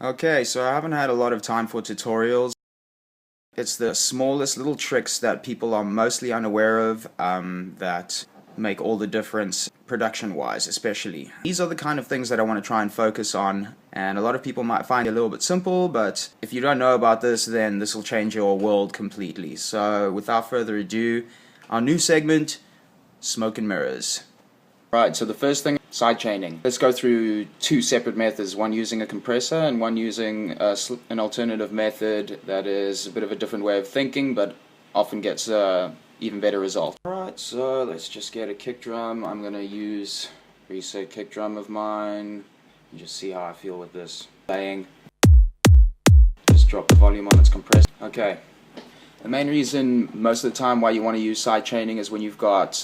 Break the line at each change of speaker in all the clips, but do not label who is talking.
Okay, so I haven't had a lot of time for tutorials. It's the smallest little tricks that people are mostly unaware of that make all the difference production-wise, especially. These are the kind of things that I want to try and focus on, and a lot of people might find it a little bit simple, but if you don't know about this, then this will change your world completely. So without further ado, our new segment, Smoke and Mirrors. Right, so the first thing, sidechaining. Let's go through two separate methods, one using a compressor and one using an alternative method that is a bit of a different way of thinking, but often gets even better result. Alright, so let's just get a kick drum. I'm going to use reset kick drum of mine and just see how I feel with this. Playing. Just drop the volume on its compressor. Okay. The main reason most of the time why you want to use sidechaining is when you've got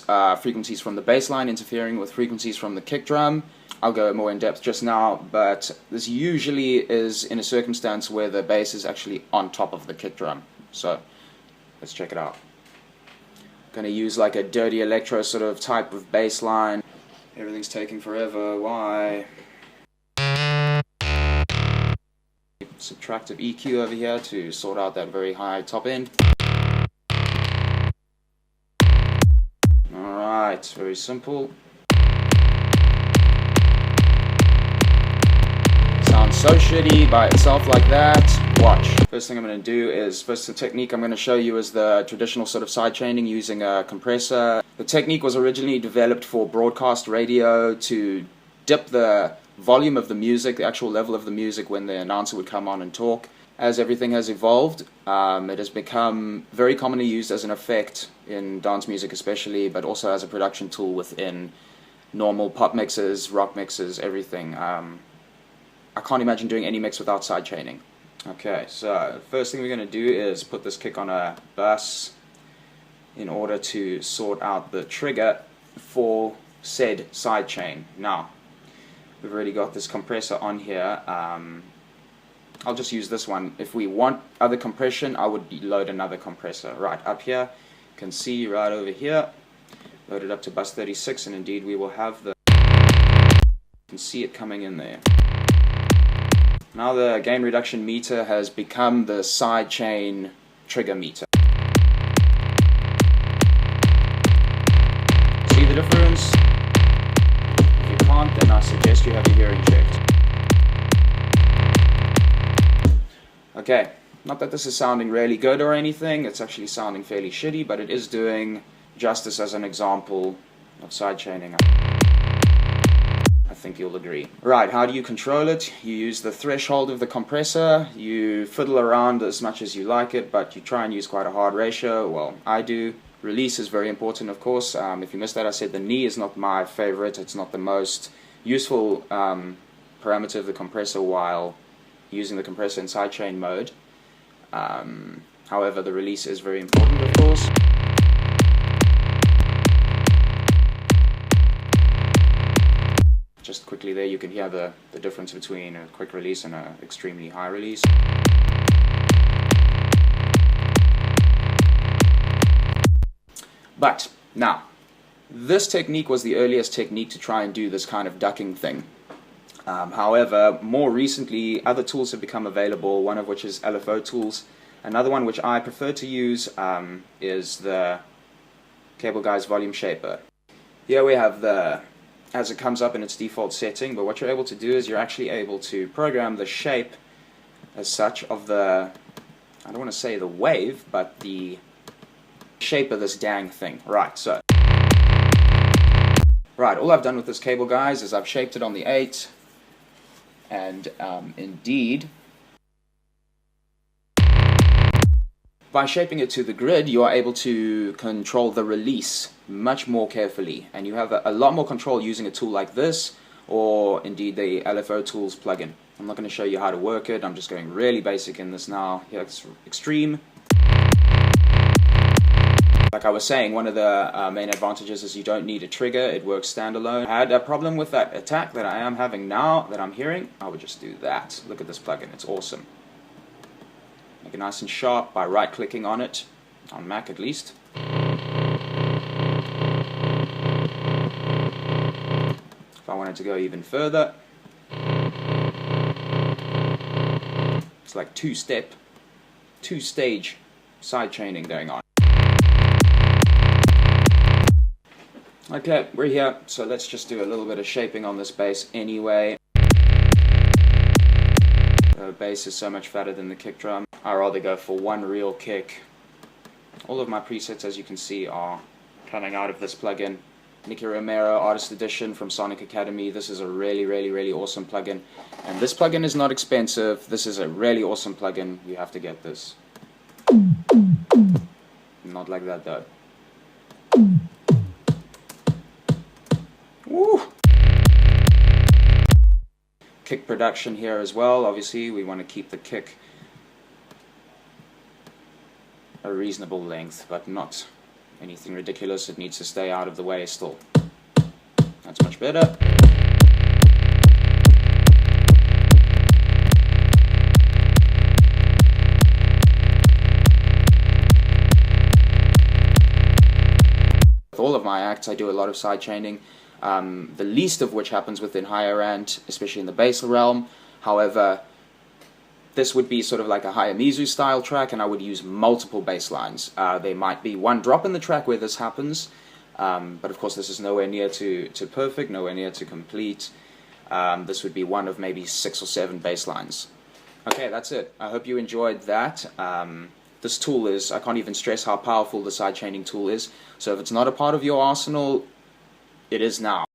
frequencies from the bass line interfering with frequencies from the kick drum. I'll go more in depth just now, but this usually is in a circumstance where the bass is actually on top of the kick drum. So let's check it out. I'm going to use like a dirty electro sort of type of bass line. Everything's taking forever. Why? Subtractive EQ over here to sort out that very high top end. Alright, very simple. Sounds so shitty by itself like that. Watch. First thing I'm going to do is, first the technique I'm going to show you is the traditional sort of sidechaining using a compressor. The technique was originally developed for broadcast radio to dip the volume of the music, the actual level of the music when the announcer would come on and talk. As everything has evolved, it has become very commonly used as an effect in dance music especially, but also as a production tool within normal pop mixes, rock mixes, everything. I can't imagine doing any mix without sidechaining. Okay, so the first thing we're going to do is put this kick on a bus in order to sort out the trigger for said sidechain. Now, we've already got this compressor on here. I'll just use this one. If we want other compression, I would load another compressor. Right up here, you can see right over here, load it up to bus 36, and indeed we will have the, you can see it coming in there. Now the gain reduction meter has become the sidechain trigger meter. See the difference? If you can't, then I suggest you have your hearing checked. Okay, not that this is sounding really good or anything, it's actually sounding fairly shitty, but it is doing justice as an example of sidechaining. I think you'll agree. Right, how do you control it? You use the threshold of the compressor, you fiddle around as much as you like it, but you try and use quite a hard ratio. Well, I do. Release is very important, of course. If you missed that, I said the knee is not my favorite. It's not the most useful parameter of the compressor while using the compressor in sidechain mode. However, the release is very important, of course. Just quickly there, you can hear the difference between a quick release and an extremely high release. But, now, this technique was the earliest technique to try and do this kind of ducking thing. However, more recently, other tools have become available, one of which is LFO tools. Another one which I prefer to use is the Cable Guy's Volume Shaper. Here we have the as it comes up in its default setting, but what you're able to do is you're actually able to program the shape as such of the, I don't want to say the wave, but the shape of this dang thing. Right, so. Right, all I've done with this cable, guys, is I've shaped it on the 8, and indeed, by shaping it to the grid, you are able to control the release much more carefully, and you have a lot more control using a tool like this, or indeed the LFO Tools plugin. I'm not going to show you how to work it, I'm just going really basic in this now. Here it's extreme. Like I was saying, one of the main advantages is you don't need a trigger, it works standalone. I had a problem with that attack that I am having now, that I'm hearing. I would just do that. Look at this plugin, it's awesome. Make it nice and sharp by right-clicking on it, on Mac at least. If I wanted to go even further, it's like two-step, two-stage side chaining going on. Okay, we're here, so let's just do a little bit of shaping on this bass anyway. The bass is so much fatter than the kick drum. I'd rather go for one real kick. All of my presets, as you can see, are coming out of this plugin. Nicky Romero Artist Edition from Sonic Academy. This is a really awesome plugin. And this plugin is not expensive. This is a really awesome plugin. You have to get this. Not like that though. Woo! Kick production here as well. Obviously, we want to keep the kick a reasonable length, but not anything ridiculous. It needs to stay out of the way still. That's much better. With all of my acts, I do a lot of side chaining. The least of which happens within higher end, especially in the bass realm. However, this would be sort of like a Hayamizu style track, and I would use multiple bass lines. There might be one drop in the track where this happens, but of course this is nowhere near to perfect, nowhere near to complete. This would be one of maybe 6 or 7 bass lines. Okay, that's it. I hope you enjoyed that. This tool is, I can't even stress how powerful the side chaining tool is, so if it's not a part of your arsenal, it is now.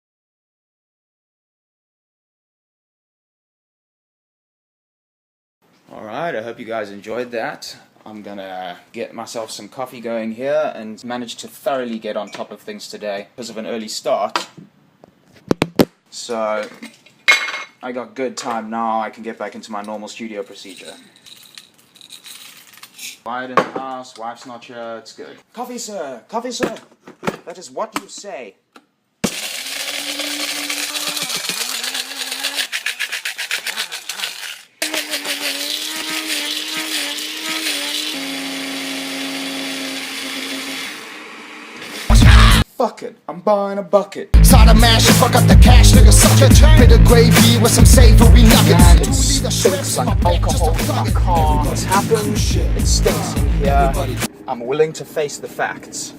Alright, I hope you guys enjoyed that. I'm gonna get myself some coffee going here and manage to thoroughly get on top of things today because of an early start. So, I got good time now. I can get back into my normal studio procedure. Quiet in the house, wife's not here, it's good. Coffee, sir! Coffee, sir! That is what you say. Fuck it, I'm buying a bucket.
Side of mash, fuck up the cash, nigga, suck it. Bit of gravy with some savory nuggets.
Man, it stinks like alcohol in my car. What's happened? It stinks in here. I'm willing to face the facts.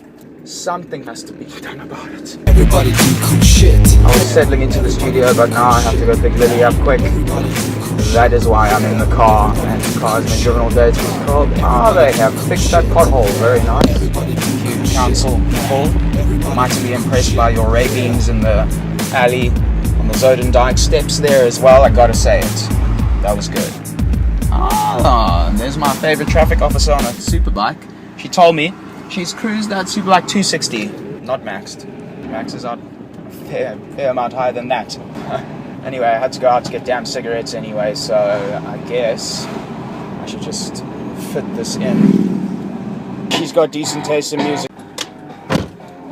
Something has to be done about it.
Everybody do cool shit.
I was settling into the studio, but now I have to go pick Lily up quick. That is why I'm in the car, and the car has been driven all day. It's cold. Oh, they have fixed that pothole. Very nice. Thank you, council people. Mightily impressed by your ravings in the alley on the Zodendijk steps there as well. I gotta say it. That was good. Ah, and there's my favorite traffic officer on a superbike. She told me she's cruised that superbike 260, not maxed. Max is out a fair amount higher than that. Anyway, I had to go out to get damn cigarettes anyway, so I guess I should just fit this in. She's got decent taste in music.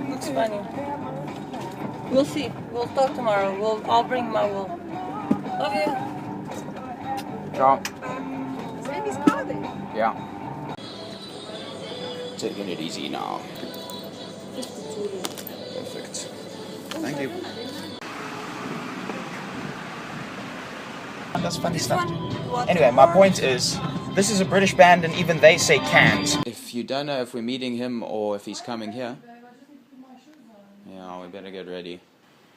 Looks funny. We'll see. We'll talk tomorrow. I'll bring my wool. Love you.
Ciao.
His name is Carly.
Yeah. Taking it easy now. Perfect. Thank you. That's funny stuff. Anyway, my point is, this is a British band and even they say can't. If you don't know if we're meeting him or if he's coming here, yeah, we better get ready.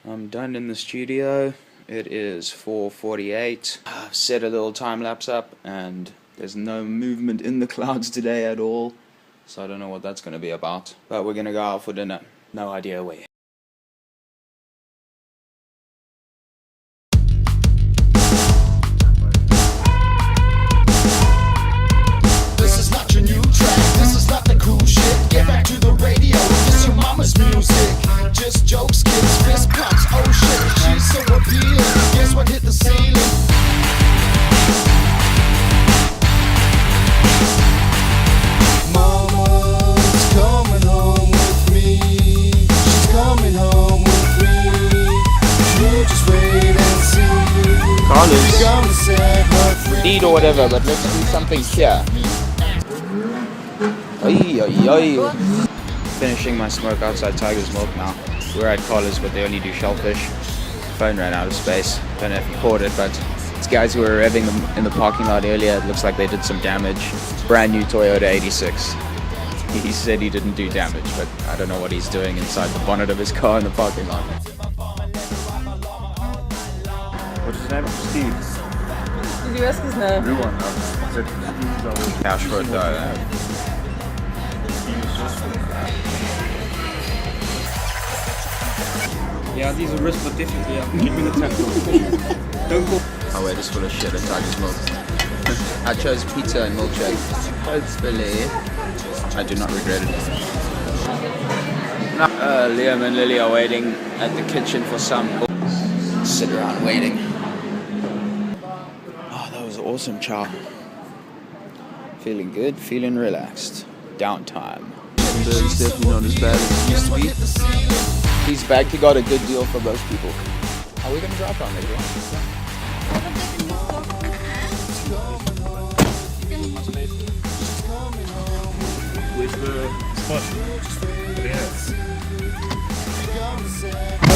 I'm done in the studio. It is 4:48. I've set a little time lapse up and there's no movement in the clouds today at all. So I don't know what that's going to be about. But we're going to go out for dinner. No idea where.
This is not your new track, this is not the cool shit. Get back to the radio, this your mama's music. Just jokes, kids, fist pumps, oh shit. She's so appealing, guess what hit the ceiling? Mama's coming home with me. She's coming home with me. You just wait and see.
Carlos.
Gonna set her free.
Eat or whatever, but let's do something here. Oi, oi, oi. Finishing my smoke outside Tiger's Milk now. We're at Carlos, but they only do shellfish. Phone ran out of space. Don't know if you caught it, but these guys who were revving them in the parking lot earlier, it looks like they did some damage. Brand new Toyota 86. He said he didn't do damage, but I don't know what he's doing inside the bonnet of his car in the parking lot.
What's his name? Steve.
Did you ask his name?
New one, no.
Cash for it though.
Ja, diese Wrist wird definitiv. Ja. Gib mir eine Tempo. Don't go.
Oh wait, it's full of shit at Tiger's Milk. I chose pizza and milkshake. Hopefully, I do not regret it. Liam and Lily are waiting at the kitchen for some. Sit around waiting. Oh, that was awesome, chow. Feeling good, feeling relaxed. Downtime. It's definitely not as bad as it used to be. He's back. He got a good deal for most people. Are we gonna drop on later on?
With the spot. Yeah.